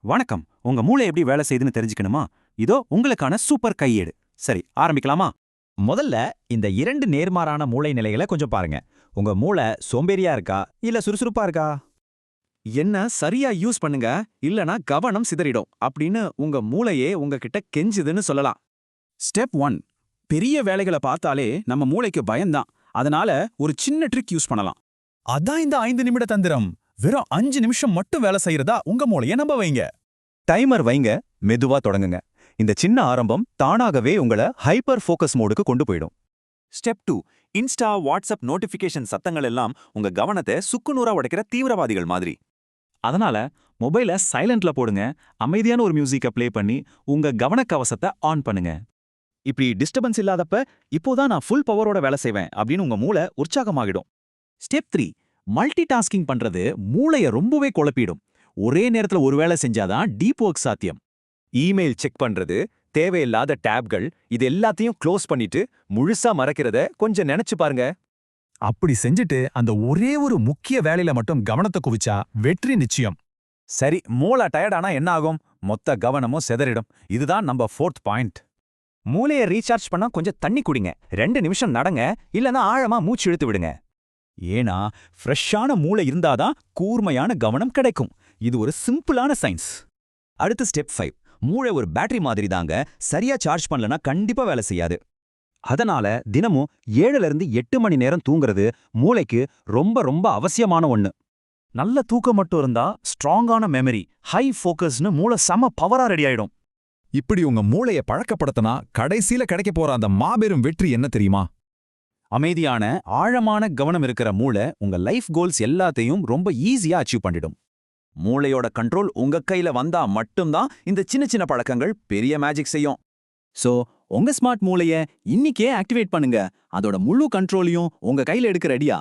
வணக்கம். உங்க மூளை எப்படி வேலை செய்யுதுன்னு தெரிஞ்சுக்கணுமா? இதோ உங்களுக்கான சூப்பர் கையேடு. சரி, ஆரம்பிக்கலாமா? முதல்ல இந்த இரண்டு நேர்மாறான மூளை நிலைகளை கொஞ்சம் பாருங்க. உங்க மூளை சோம்பேறியா இருக்கா இல்ல சுறுசுறுப்பா இருக்கா? என்ன சரியா யூஸ் பண்ணுங்க, இல்லனா கவனம் சிதறிடும் அப்படின்னு உங்க மூளையே உங்ககிட்ட கெஞ்சுதுன்னு சொல்லலாம். ஸ்டெப் 1. பெரிய வேலைகளை பார்த்தாலே நம்ம மூளைக்கு பயம்தான். அதனால ஒரு சின்ன ட்ரிக் யூஸ் பண்ணலாம். அதான் இந்த 5 நிமிட தந்திரம். வெறும் 5 நிமிஷம் மட்டும் வேலை செய்யறதா உங்க மூளையை நம்ப வைங்க. டைமர் வைங்க, மெதுவா தொடங்குங்க. இந்த சின்ன ஆரம்பம் தானாகவே உங்களை ஹைப்பர் ஃபோக்கஸ் மோடுக்கு கொண்டு போயிடும். ஸ்டெப் 2. இன்ஸ்டா, வாட்ஸ்அப் நோட்டிஃபிகேஷன் சத்தங்கள் எல்லாம் உங்க கவனத்தை சுக்குநூறா உடைக்கிற தீவிரவாதிகள் மாதிரி. அதனால மொபைலை சைலண்ட்ல போடுங்க, அமைதியான ஒரு மியூசிக்கை ப்ளே பண்ணி உங்க கவனக்கவசத்தை ஆன் பண்ணுங்க. இப்படி டிஸ்டர்பன்ஸ் இல்லாதப்ப இப்போதான் நான் ஃபுல் பவரோட வேலை செய்வேன் அப்படின்னு உங்க மூளை உற்சாகமாகிடும். ஸ்டெப் 3. மல்டி டாஸ்கிங் பண்றது மூளைய ரொம்பவே குழப்பிடும். ஒரே நேரத்துல ஒரு வேலை செஞ்சாதான் டீப் ஒர்க் சாத்தியம். இமெயில் செக் பண்றது, தேவையில்லாத டேப்கள், இது எல்லாத்தையும் க்ளோஸ் பண்ணிட்டு முழுசா மறக்கிறத கொஞ்சம் நினைச்சு பாருங்க. அப்படி செஞ்சுட்டு அந்த ஒரே ஒரு முக்கிய வேலையில மட்டும் கவனத்தை குவிச்சா வெற்றி நிச்சயம். சரி, மூளை டயர்டானா என்ன ஆகும்? மொத்த கவனமும் சிதறிடும். இதுதான் நம்ம 4th பாயிண்ட். மூளையை ரீசார்ஜ் பண்ணா கொஞ்சம் தண்ணி குடிங்க, 2 நிமிஷம் நடங்க, இல்லனா ஆழமா மூச்சு இழுத்து விடுங்க. ஏன்னா ஃப்ரெஷ்ஷான மூளை இருந்தாதான் கூர்மையான கவனம் கிடைக்கும். இது ஒரு சிம்பிளான சயின்ஸ். அடுத்து ஸ்டெப் 5. மூளை ஒரு பேட்டரி மாதிரி தாங்க. சரியா சார்ஜ் பண்ணலனா கண்டிப்பா வேலை செய்யாது. அதனால தினமும் 7ல இருந்து 8 மணி நேரம் தூங்குறது மூளைக்கு ரொம்ப ரொம்ப அவசியமான ஒண்ணு. நல்ல தூக்கம் மட்டும் இருந்தா ஸ்ட்ராங்கான மெமரி, ஹை ஃபோக்கஸ்னு மூளை செம பவரா ரெடி ஆயிடும். இப்படி உங்க மூளையை பழக்கப்படுத்தினா கடைசியில கிடைக்க போற அந்த மாபெரும் வெற்றி என்ன தெரியுமா? அமைதியான ஆழமான கவனம் இருக்கிற மூளை உங்க லைஃப் கோல்ஸ் எல்லாத்தையும் ரொம்ப ஈஸியா அச்சீவ் பண்ணிடும். மூளையோட கண்ட்ரோல் உங்க கையில வந்தா மட்டும்தான் இந்த சின்ன சின்ன பழக்கங்கள் பெரிய மேஜிக் செய்யும். சோ உங்க ஸ்மார்ட் மூளைய இன்னிக்கே ஆக்டிவேட் பண்ணுங்க. அதோட முழு கண்ட்ரோலையும் உங்க கையில எடுக்க ரெடியா?